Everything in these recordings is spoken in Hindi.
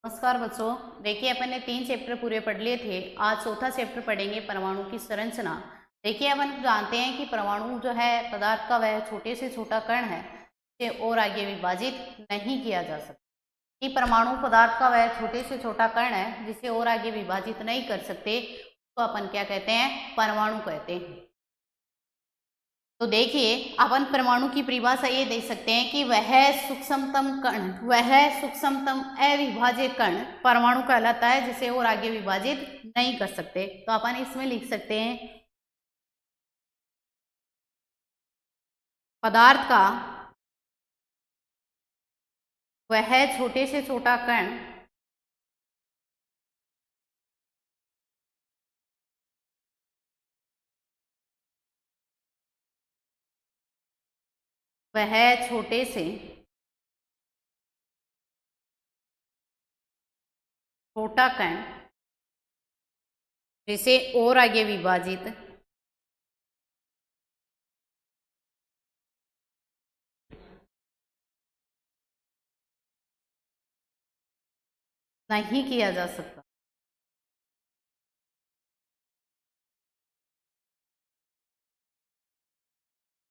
नमस्कार बच्चों। देखिए अपन ने 3 चैप्टर पूरे पढ़ लिए थे। आज चौथा चैप्टर पढ़ेंगे परमाणु की संरचना। देखिए अपन जानते हैं कि परमाणु जो है पदार्थ का वह छोटे से छोटा कण है जिसे और आगे विभाजित नहीं किया जा सकता। कि परमाणु पदार्थ का वह छोटे से छोटा कण है जिसे और आगे विभाजित नहीं कर सकते, तो अपन क्या कहते हैं? परमाणु कहते हैं। तो देखिए अपन परमाणु की परिभाषा ये दे सकते हैं कि वह सूक्ष्मतम कण, वह सूक्ष्मतम अविभाज्य कण परमाणु कहलाता है जिसे और आगे विभाजित नहीं कर सकते। तो अपन इसमें लिख सकते हैं पदार्थ का वह छोटे से छोटा कण वह छोटे से छोटा कण जिसे और आगे विभाजित नहीं किया जा सकता।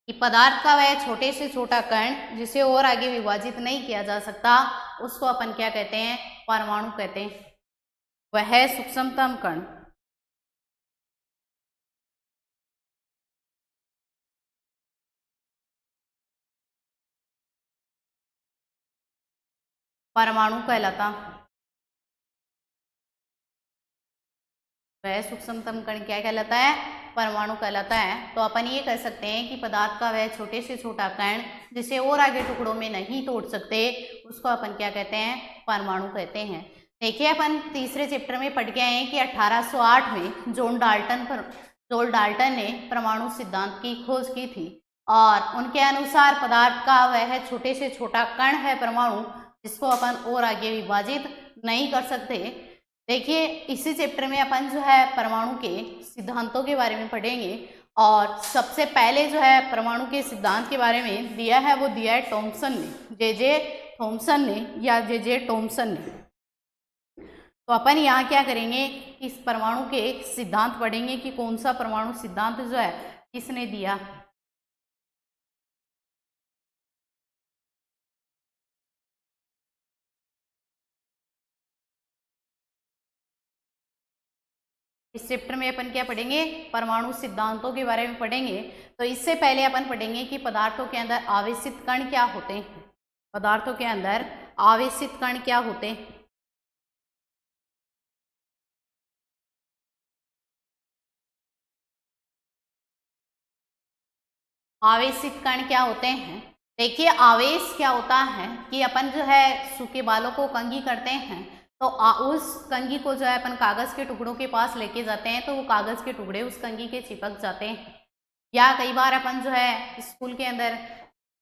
कि पदार्थ का वह छोटे से छोटा कण जिसे और आगे विभाजित नहीं किया जा सकता, उसको अपन क्या कहते हैं? परमाणु कहते हैं। वह सूक्ष्मतम कण परमाणु कहलाता। वह सूक्ष्मतम कण क्या कहलाता है? परमाणु कहलाता है। तो अपन ये कह सकते हैं कि पदार्थ का वह छोटे से छोटा कण जिसे और आगे टुकड़ों में नहीं तोड़ सकते, उसको अपन क्या कहते हैं? परमाणु कहते हैं। देखिए अपन तीसरे चैप्टर में पढ़ के आए हैं कि 1808 में जॉन डाल्टन ने परमाणु सिद्धांत की खोज की थी और उनके अनुसार पदार्थ का वह छोटे से छोटा कण है परमाणु, जिसको अपन और आगे विभाजित नहीं कर सकते। देखिए इसी चैप्टर में अपन जो है परमाणु के सिद्धांतों के बारे में पढ़ेंगे और सबसे पहले जो है परमाणु के सिद्धांत के बारे में दिया है, वो दिया है थॉमसन ने, जे थॉमसन ने या जे थॉमसन ने। तो अपन यहाँ क्या करेंगे? इस परमाणु के सिद्धांत पढ़ेंगे कि कौन सा परमाणु सिद्धांत जो है किसने दिया। इस चैप्टर में अपन क्या पढ़ेंगे? परमाणु सिद्धांतों के बारे में पढ़ेंगे। तो इससे पहले अपन पढ़ेंगे कि पदार्थों के अंदर आवेशित कण क्या होते हैं। पदार्थों के अंदर आवेशित कण क्या होते हैं? आवेशित कण क्या होते हैं? देखिए आवेश क्या होता है कि अपन जो है सूखे बालों को कंघी करते हैं, तो उस कंघी को जो है अपन कागज के टुकड़ों के पास लेके जाते हैं, तो वो कागज के टुकड़े उस कंघी के चिपक जाते हैं। या कई बार अपन जो है स्कूल के अंदर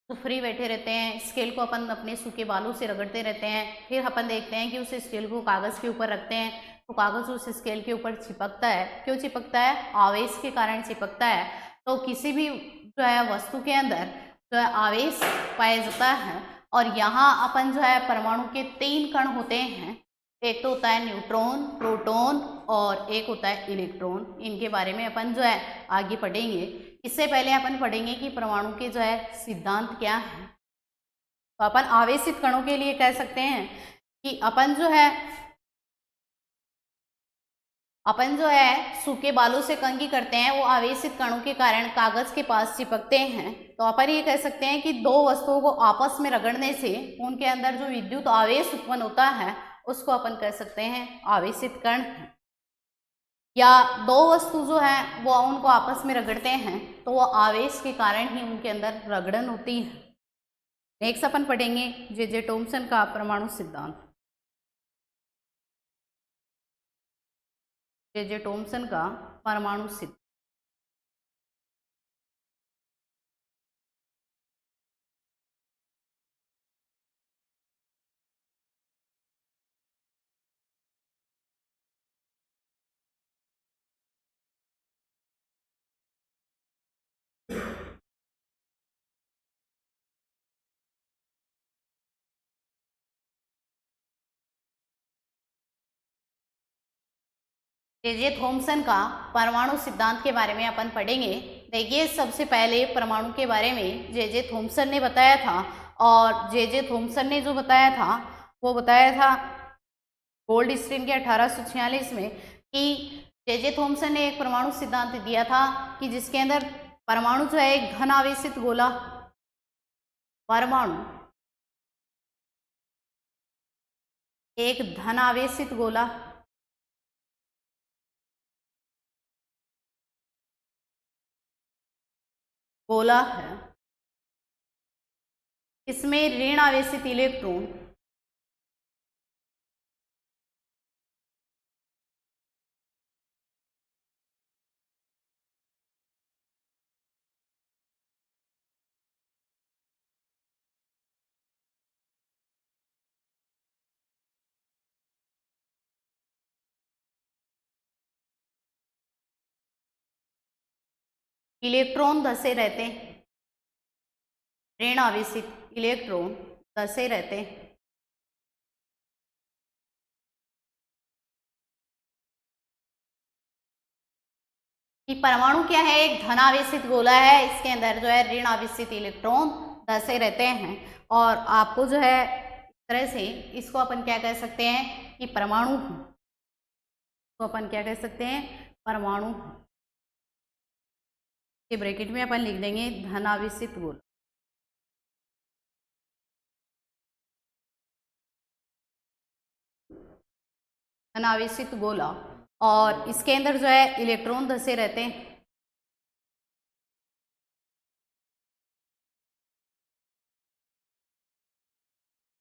फ्री बैठे रहते हैं, स्केल को अपन अपने सूखे बालों से रगड़ते रहते हैं, फिर अपन देखते हैं कि उस स्केल को कागज के ऊपर रखते हैं, तो कागज उस स्केल के ऊपर चिपकता है। क्यों चिपकता है? आवेश के कारण चिपकता है। तो किसी भी जो है वस्तु के अंदर जो है आवेश पाया जाता है। और यहाँ अपन जो है परमाणु के 3 कण होते हैं। एक तो होता है न्यूट्रॉन, प्रोटॉन और एक होता है इलेक्ट्रॉन। इनके बारे में अपन जो है आगे पढ़ेंगे। इससे पहले अपन पढ़ेंगे कि परमाणु के जो है सिद्धांत क्या है। तो अपन आवेशित कणों के लिए कह सकते हैं कि अपन जो है सूखे बालों से कंघी करते हैं, वो आवेशित कणों के कारण कागज के पास चिपकते हैं। तो अपन ये कह सकते हैं कि दो वस्तुओं को आपस में रगड़ने से उनके अंदर जो विद्युत आवेश उत्पन्न होता है, उसको अपन कह सकते हैं आवेशित कण। या दो वस्तु जो है वो उनको आपस में रगड़ते हैं, तो वो आवेश के कारण ही उनके अंदर रगड़न होती है। नेक्स्ट अपन पढ़ेंगे जे थॉमसन का परमाणु सिद्धांत। जे थॉमसन का परमाणु सिद्धांत। जे थॉमसन का परमाणु सिद्धांत के बारे में अपन पढ़ेंगे। देखिए, सबसे पहले परमाणु के बारे में जे थॉमसन ने बताया था, और जे थॉमसन ने जो बताया था वो बताया था गोल्डस्टीन के 1846 में कि जे थॉमसन ने एक परमाणु सिद्धांत दिया था कि जिसके अंदर परमाणु जो है एक धन आवेशित गोला, परमाणु एक धन आवेशित गोला है, इसमें ऋण आवेशित इलेक्ट्रॉन धसे रहते हैं, ऋण आवेशित इलेक्ट्रॉन धसे रहते हैं। कि परमाणु क्या है, एक धन आवेशित गोला है, इसके अंदर जो है ऋण आवेशित इलेक्ट्रॉन धसे रहते हैं। और आपको जो है इस तरह से इसको अपन क्या कह सकते हैं कि परमाणु, तो अपन क्या कह सकते हैं, परमाणु के ब्रैकेट में अपन लिख देंगे धन आवेशित गोला। धन आवेशित गोला, और इसके अंदर जो है इलेक्ट्रॉन धसे रहते हैं।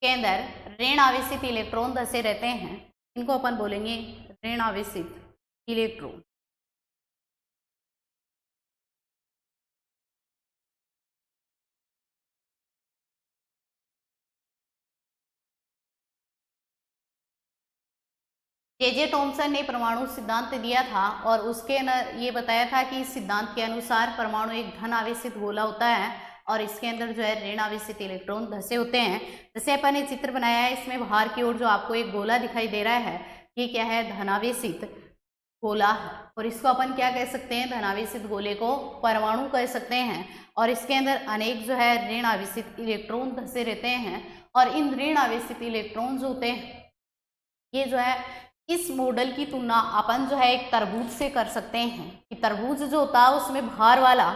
के अंदर ऋण आवेशित इलेक्ट्रॉन धसे रहते हैं, इनको अपन बोलेंगे ऋण आवेशित इलेक्ट्रॉन। जे थॉमसन ने परमाणु सिद्धांत दिया था और उसके ये बताया था कि इस सिद्धांत के अनुसार परमाणु एक धन आवेशित गोला होता है और इसके अंदर जो है ऋण आवेशित इलेक्ट्रॉन धसे होते हैं। जैसे अपन ने चित्र बनाया है, इसमें बाहर की ओर जो आपको एक गोला दिखाई दे रहा है, ये क्या है, धनावेशित गोला है। और इसको अपन क्या कह सकते हैं, धनावेशित गोले को परमाणु कह सकते हैं। और इसके अंदर अनेक जो है ऋण आवेशित इलेक्ट्रॉन धसे रहते हैं। और इन ऋण आवेशित इलेक्ट्रॉन जो होते हैं, ये जो है इस मॉडल की तुलना अपन जो है एक तरबूज से कर सकते हैं कि तरबूज जो होता है उसमें बाहर वाला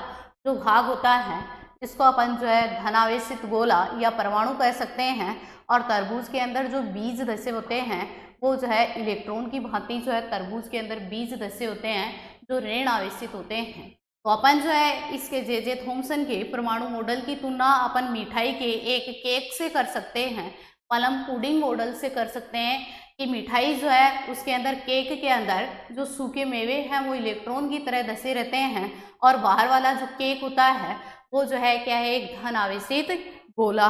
जो भाग होता है, इसको अपन जो है धनावेशित गोला या परमाणु कह सकते हैं। और तरबूज के अंदर जो बीज धसे होते हैं, वो जो है इलेक्ट्रॉन की भांति जो है तरबूज के अंदर बीज धसे होते हैं जो ऋण आवेशित होते हैं। तो अपन जो है इसके जे थॉमसन के परमाणु मॉडल की तुलना अपन मिठाई के एक केक से कर सकते हैं, प्लम पुडिंग मॉडल से कर सकते हैं कि मिठाई जो है उसके अंदर, केक के अंदर जो सूखे मेवे हैं वो इलेक्ट्रॉन की तरह धसे रहते हैं, और बाहर वाला जो केक होता है वो जो है क्या है, एक धन आवेशित गोला।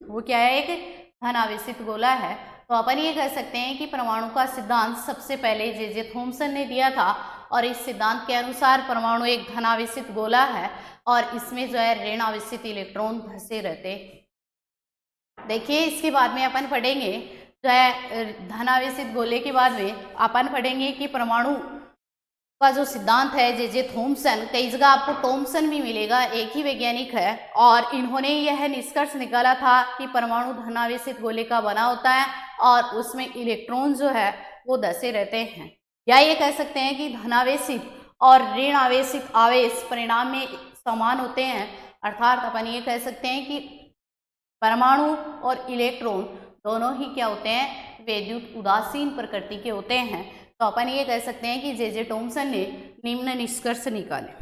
वो क्या है, एक धन आवेशित गोला है। तो अपन ये कह सकते हैं कि परमाणु का सिद्धांत सबसे पहले जे थॉमसन ने दिया था, और इस सिद्धांत के अनुसार परमाणु एक धन आवेशित गोला है और इसमें जो है ऋण आवेशित इलेक्ट्रॉन धसे रहते। देखिए, इसके बाद में अपन पढ़ेंगे जो है धनावेशित गोले के बाद में अपन पढ़ेंगे कि परमाणु का जो सिद्धांत है जे थॉमसन, कई जगह आपको थॉमसन भी मिलेगा, एक ही वैज्ञानिक है, और इन्होंने यह निष्कर्ष निकाला था कि परमाणु धनावेशित गोले का बना होता है और उसमें इलेक्ट्रॉन जो है वो धसे रहते हैं। या ये कह सकते हैं कि धनावेशित और ऋण आवेशित आवेश परिणाम में समान होते हैं। अर्थात अपन ये कह सकते हैं कि परमाणु और इलेक्ट्रॉन दोनों ही क्या होते हैं, विद्युत उदासीन प्रकृति के होते हैं। तो अपन ये कह सकते हैं कि जे थॉमसन ने निम्न निष्कर्ष निकाले।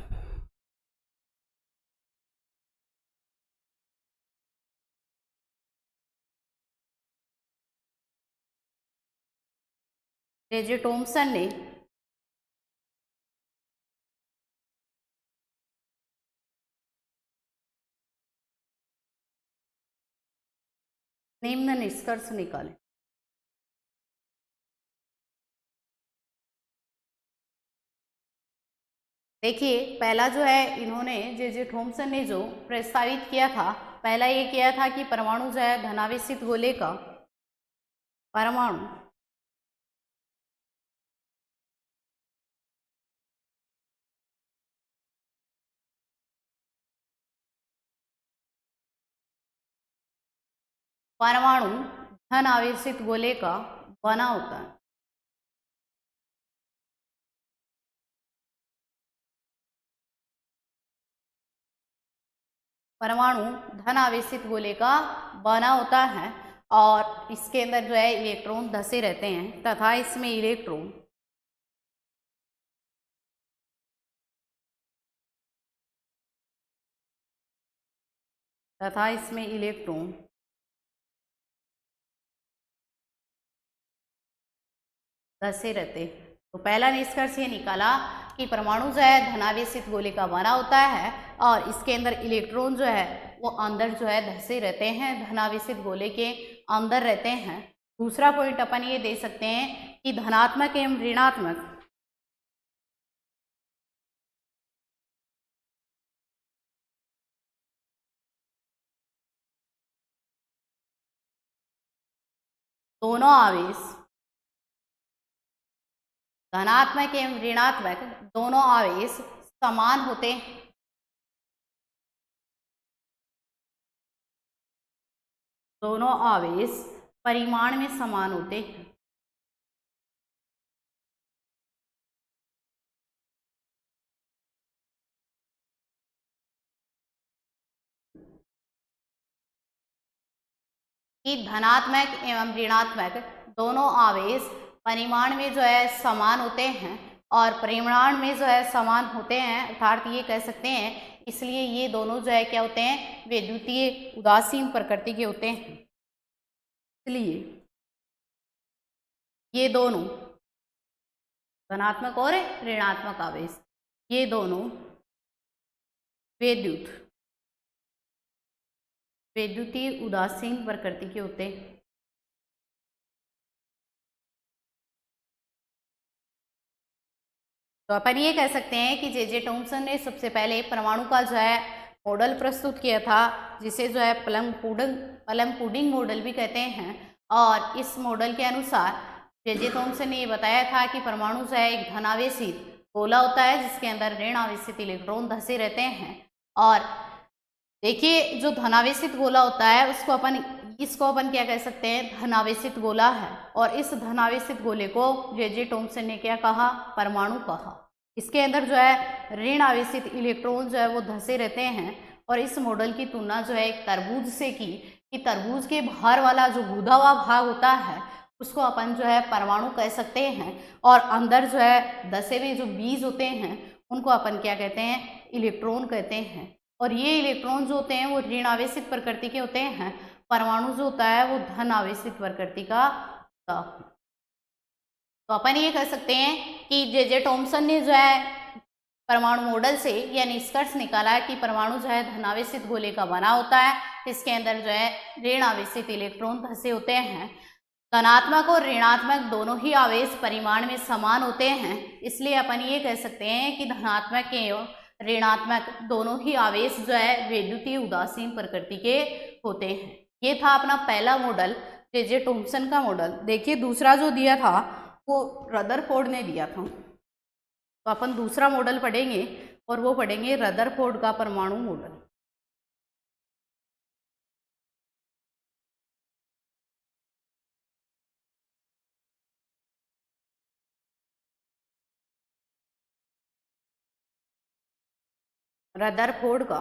जे थॉमसन ने निम्न निष्कर्ष निकाले। देखिए, पहला जो है इन्होंने जे थॉमसन ने जो प्रस्तावित किया था, पहला ये किया था कि परमाणु जो है धनावेशित गोले का परमाणु परमाणु धन आवेशित गोले का बना होता है। परमाणु धन आवेशित गोले का बना होता है और इसके अंदर जो है इलेक्ट्रॉन धसे रहते हैं तथा इसमें इलेक्ट्रॉन धसे रहते हैं। तो पहला निष्कर्ष ये निकाला कि परमाणु जो है धनावेशित गोले का बना होता है और इसके अंदर इलेक्ट्रॉन जो है वो अंदर जो है धसे रहते हैं, धनावेशित गोले के अंदर रहते हैं। दूसरा पॉइंट अपन ये दे सकते हैं कि धनात्मक एवं ऋणात्मक दोनों आवेश, धनात्मक एवं ऋणात्मक दोनों आवेश समान होते हैं। दोनों आवेश परिमाण में समान होते हैं। कि धनात्मक एवं ऋणात्मक दोनों आवेश परिमाण में जो है समान होते हैं और परिमाण में जो है समान होते हैं, अर्थात ये कह सकते हैं इसलिए ये दोनों जो है क्या होते हैं, विद्युतीय उदासीन प्रकृति के होते हैं। इसलिए ये दोनों धनात्मक और ऋणात्मक आवेश ये दोनों विद्युतीय उदासीन प्रकृति के होते हैं। तो अपन ये कह सकते हैं कि जे थॉम्सन ने सबसे पहले परमाणु का जो है मॉडल प्रस्तुत किया था, जिसे जो है प्लम पुडिंग मॉडल भी कहते हैं। और इस मॉडल के अनुसार जे थॉम्सन ने ये बताया था कि परमाणु जो है एक धनावेशित गोला होता है जिसके अंदर ऋण आवेशित इलेक्ट्रॉन धसे रहते हैं। और देखिए जो धनावेशित गोला होता है इसको अपन क्या कह सकते हैं, धनावेशित गोला है। और इस धनावेशित गोले को जे थॉम्सन ने क्या कहा, परमाणु कहा। इसके अंदर जो है ऋण आवेशित इलेक्ट्रॉन जो है वो धसे रहते हैं। और इस मॉडल की तुलना जो है एक तरबूज से की कि तरबूज के बाहर वाला जो गूदा हुआ भाग होता है उसको अपन जो है परमाणु कह सकते हैं और अंदर जो है धसे हुए जो बीज होते हैं उनको अपन क्या कहते हैं, इलेक्ट्रॉन कहते हैं। और ये इलेक्ट्रॉन जो होते हैं वो ऋण आवेशित प्रकृति के होते हैं, परमाणु जो होता है वो धन आवेशित प्रकृति का होता है। तो अपन ये कह सकते हैं कि जे थॉम्सन ने जो है परमाणु मॉडल से यह निष्कर्ष निकाला है कि परमाणु जो है धनावेशित गोले का बना होता है, इसके अंदर जो है ऋण आवेशित इलेक्ट्रॉन धसे होते हैं। धनात्मक और ऋणात्मक दोनों ही आवेश परिमाण में समान होते हैं, इसलिए अपन ये कह सकते हैं कि धनात्मक एवं ऋणात्मक दोनों ही आवेश जो है विद्युतीय उदासीन प्रकृति के होते हैं। ये था अपना पहला मॉडल जे थॉम्सन का मॉडल। देखिए दूसरा जो दिया था वो रदरफोर्ड ने दिया था। तो अपन दूसरा मॉडल पढ़ेंगे और वो पढ़ेंगे रदरफोर्ड का परमाणु मॉडल। रदरफोर्ड का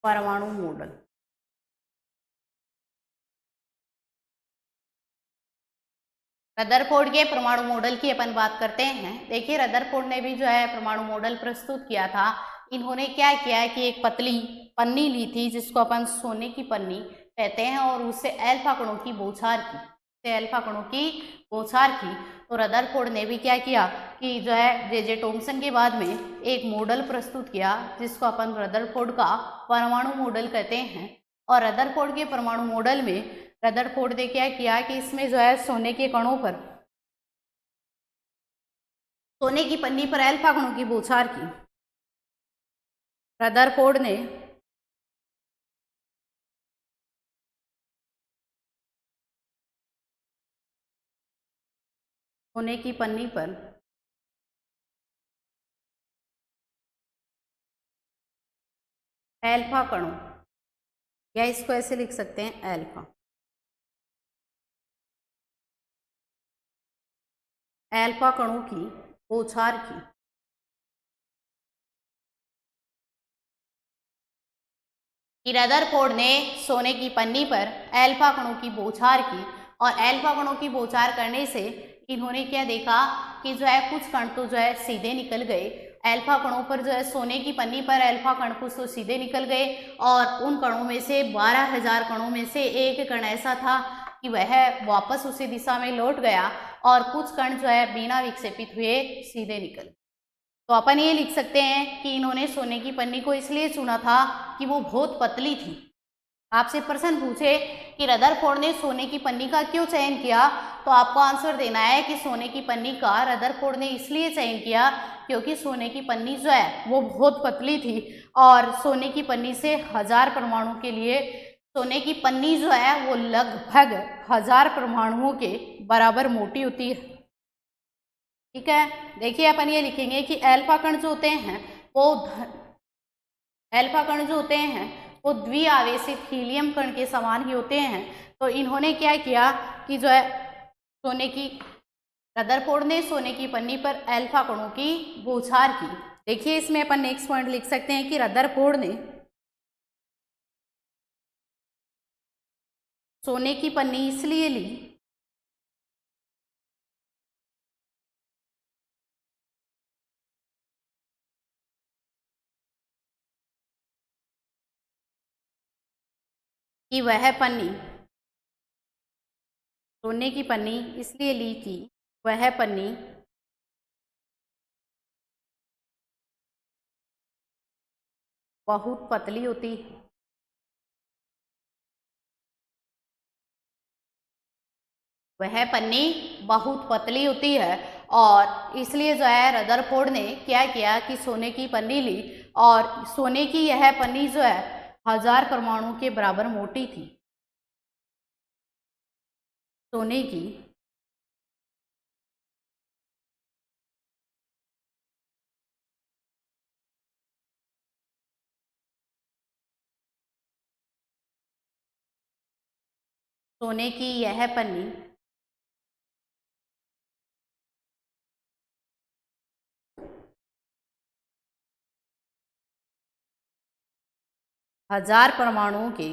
परमाणु मॉडल। रदरफोर्ड के परमाणु मॉडल की अपन बात करते हैं। देखिए रदरफोर्ड ने भी जो है परमाणु मॉडल प्रस्तुत किया था। इन्होंने क्या किया कि एक पतली पन्नी ली थी जिसको अपन सोने की पन्नी कहते हैं और उससे अल्फा कणों की बौछार की। तो रदरफोर्ड ने भी क्या किया कि जो है जे थॉम्सन के बाद में एक मॉडल प्रस्तुत किया जिसको अपन रदरफोर्ड का परमाणु मॉडल कहते हैं। और रदरफोर्ड के परमाणु मॉडल में रदरफोर्ड ने क्या किया कि इसमें जो है सोने के कणों पर, सोने की पन्नी पर अल्फा कणों की बौछार की। रदरफोर्ड ने सोने की पन्नी पर एल्फा कणों, या इसको ऐसे लिख सकते हैं एल्फा। एल्फा कणों की बौछार की। कि रदरफोर्ड ने सोने की पन्नी पर एल्फा कणों की बौछार की, और एल्फा कणों की बौछार करने से इन्होंने क्या देखा कि जो है कुछ कण तो जो है सीधे निकल गए। एल्फा कणों पर जो है सोने की पन्नी पर एल्फा कण कुछ तो सीधे निकल गए, और उन कणों में से 12,000 कणों में से एक कण ऐसा था कि वह वापस उसी दिशा में लौट गया, और कुछ कण जो है बिना विक्षेपित हुए सीधे निकल। तो अपन ये लिख सकते हैं कि इन्होंने सोने की पन्नी को इसलिए चुना था कि वो बहुत पतली थी। आपसे प्रश्न पूछे कि रदरफोर्ड ने सोने की पन्नी का क्यों चयन किया, तो आपको आंसर देना है कि सोने की पन्नी का रदरफोर्ड ने इसलिए चयन किया क्योंकि सोने की पन्नी जो है वो बहुत पतली थी, और सोने की पन्नी से 1000 परमाणु के लिए सोने की पन्नी जो है वो लगभग 1000 परमाणुओं के बराबर मोटी होती है। ठीक है, देखिए अपन ये लिखेंगे कि एल्फा कण जो होते हैं वो द्विआवेशित हीलियम कण के समान ही होते हैं। तो इन्होंने क्या किया कि जो है रदरफोर्ड ने सोने की पन्नी पर एल्फा कणों की बौछार की। देखिए इसमें अपन नेक्स्ट पॉइंट लिख सकते हैं कि रदरफोर्ड ने सोने की पन्नी इसलिए ली कि वह पन्नी, सोने की पन्नी इसलिए ली कि वह पन्नी बहुत पतली होती है। वह पन्नी बहुत पतली होती है, और इसलिए जो है रदरफोर्ड ने क्या किया कि सोने की पन्नी ली, और सोने की यह पन्नी जो है 1000 परमाणु के बराबर मोटी थी। सोने की यह पन्नी 1000 परमाणुओं के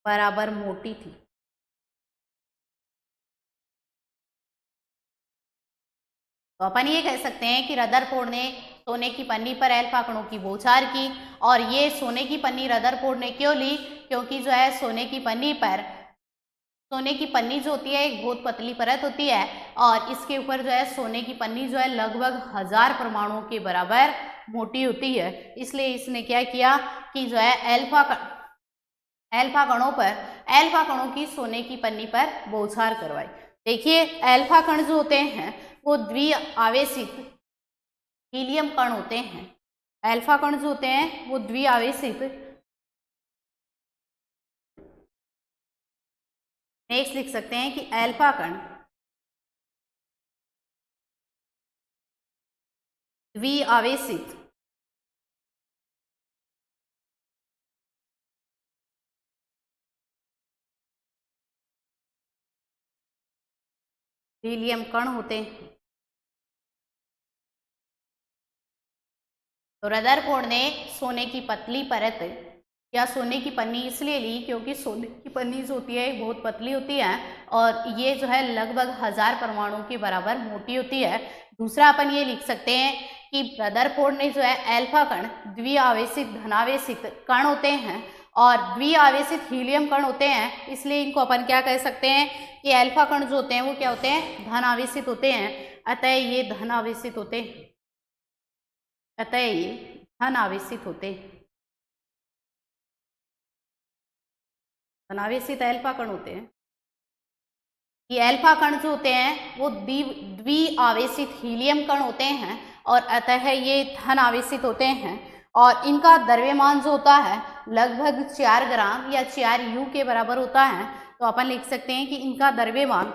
बराबर मोटी थी। तो अपन ये कह सकते हैं कि रदरफोर्ड ने सोने की पन्नी पर एल्फा कणों की बौछार की, और ये सोने की पन्नी रदरफोर्ड ने क्यों ली, क्योंकि जो है सोने की पन्नी जो होती है एक बहुत पतली परत होती है, और इसके ऊपर जो है सोने की पन्नी जो है लगभग 1000 परमाणुओं के बराबर मोटी होती है। इसलिए इसने क्या किया कि जो है एल्फा कणों की सोने की पन्नी पर बौछार करवाई। देखिए एल्फा कण जो होते हैं वो द्विआवेशित हीलियम कण होते हैं। एल्फा कण जो होते हैं वो द्विआवेशित, नेक्स्ट लिख सकते हैं कि एल्फा कण द्विआवेशित हीलियम कण होते हैं। तो रदरफोर्ड ने सोने की पतली परत या सोने की पन्नी इसलिए ली क्योंकि सोने की पन्नी जो होती है बहुत पतली होती है, और ये जो है लगभग 1000 परमाणुओं के बराबर मोटी होती है। दूसरा अपन ये लिख सकते हैं कि रदरफोर्ड ने जो है एल्फा कण द्विआवेशित धनावेशित कण होते हैं, और द्विआवेशित हीलियम कण होते हैं, इसलिए इनको अपन क्या कह सकते हैं कि एल्फा कण जो होते हैं वो क्या होते हैं, धनावेशित होते हैं। अतः ये धनावेशित होते हैं, धनावेशित एल्फा कण होते हैं। ये एल्फा कण जो होते हैं वो द्विआवेशित हीलियम कण होते हैं, और अतः ये धन आवेशित होते हैं, और इनका द्रव्यमान जो होता है लगभग 4 ग्राम या 4 यू के बराबर होता है। तो अपन लिख सकते हैं कि इनका द्रव्यमान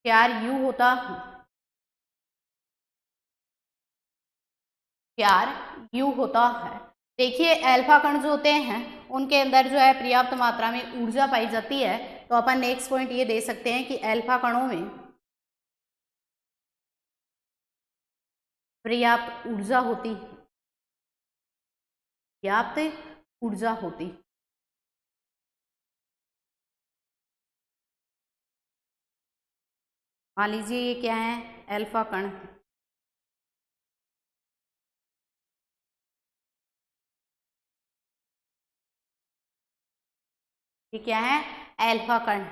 4u होता है, 4u होता है। देखिए अल्फा कण जो होते हैं उनके अंदर जो है पर्याप्त मात्रा में ऊर्जा पाई जाती है, तो अपन नेक्स्ट पॉइंट ये दे सकते हैं कि अल्फा कणों में पर्याप्त ऊर्जा होती है, पर्याप्त ऊर्जा होती। मान लीजिए ये क्या है, अल्फा कण, ये क्या है, अल्फा कण।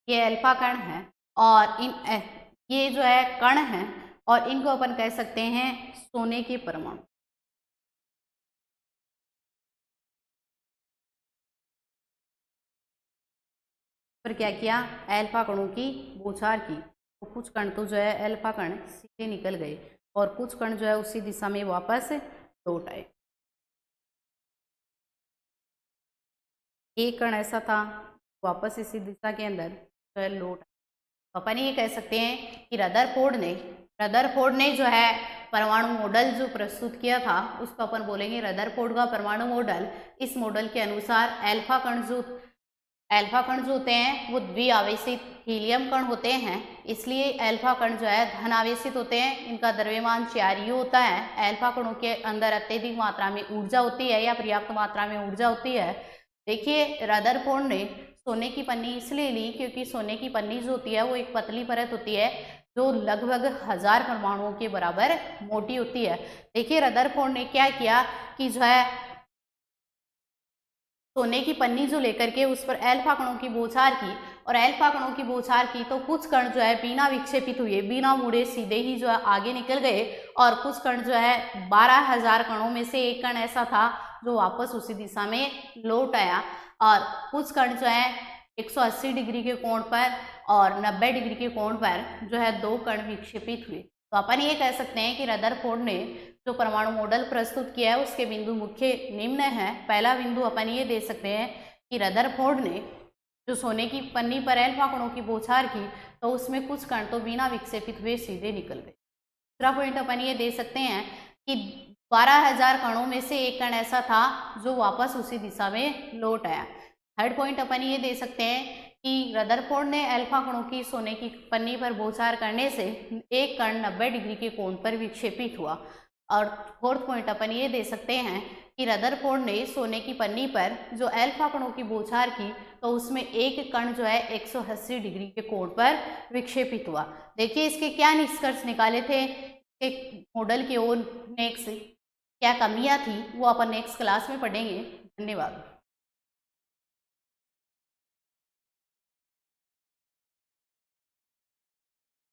ये अल्फा कण है और ये जो है कण है और इनको अपन कह सकते हैं सोने के परमाणु। फिर क्या किया, अल्फा कणों की बौछार की, तो कुछ कण तो जो है अल्फा कण सीधे निकल गए और कुछ कण जो है उसी दिशा में वापस लौट आए। एक कण ऐसा था वापस इसी दिशा के अंदर जो है लौट आए। तो अपन ये कह सकते हैं कि रदरफोर्ड ने जो है परमाणु मॉडल जो प्रस्तुत किया था उसको अपन बोलेंगे रदरफोर्ड का परमाणु मॉडल। इस मॉडल के अनुसार अल्फा कण जो होते हैं वो द्विआवेशित हीलियम कण होते हैं, इसलिए अल्फा कण जो है धन आवेशित होते हैं। इनका द्रव्यमान 4u होता है। अल्फा कणों के अंदर अत्यधिक मात्रा में ऊर्जा होती है या पर्याप्त मात्रा में ऊर्जा होती है। देखिए रदरफोर्ड ने सोने की पन्नी इसलिए ली क्योंकि सोने की पन्नी जो होती है वो एक पतली परत होती है जो लगभग 1000 परमाणुओं के बराबर मोटी होती है। देखिए रदरफोर्ड ने क्या किया कि जो है सोने की पन्नी जो लेकर के उस पर अल्फा कणों की बौछार की और अल्फा कणों की बौछार की तो कुछ कण जो है बिना विक्षेपित हुए, बिना मुड़े सीधे ही जो है आगे निकल गए और कुछ कण जो है 12000 कणों में से एक कण ऐसा था जो वापस उसी दिशा में लौट आया और कुछ कण जो है 180 डिग्री के कोण पर और 90 डिग्री के कोण पर जो है 2 कण विक्षेपित हुए। तो अपन ये कह सकते हैं कि रदरफोर्ड ने जो परमाणु मॉडल प्रस्तुत किया है उसके बिंदु मुख्य निम्न है। पहला बिंदु अपन ये दे सकते हैं कि रदरफोर्ड ने जो सोने की पन्नी पर अल्फा कणों की बौछार की तो उसमें कुछ कण तो बिना विक्षेपित हुए सीधे निकल गए। दूसरा पॉइंट अपन ये दे सकते हैं कि 12000 कणों में से एक कण ऐसा था जो वापस उसी दिशा में लौट आया। थर्ड पॉइंट अपन ये दे सकते हैं कि रदरफोर्ड ने अल्फा कणों की सोने की पन्नी पर बौछार करने से एक कण 90 डिग्री के कोण पर विक्षेपित हुआ। और फोर्थ पॉइंट अपन ये दे सकते हैं कि रदरफोर्ड ने सोने की पन्नी पर जो अल्फा कणों की बौछार की तो उसमें एक कण जो है 180 डिग्री के कोण पर विक्षेपित हुआ। देखिए इसके क्या निष्कर्ष निकाले थे, एक मॉडल की ओर नेक्स्ट क्या कमियां थी वो अपन नेक्स्ट क्लास में पढ़ेंगे। धन्यवाद।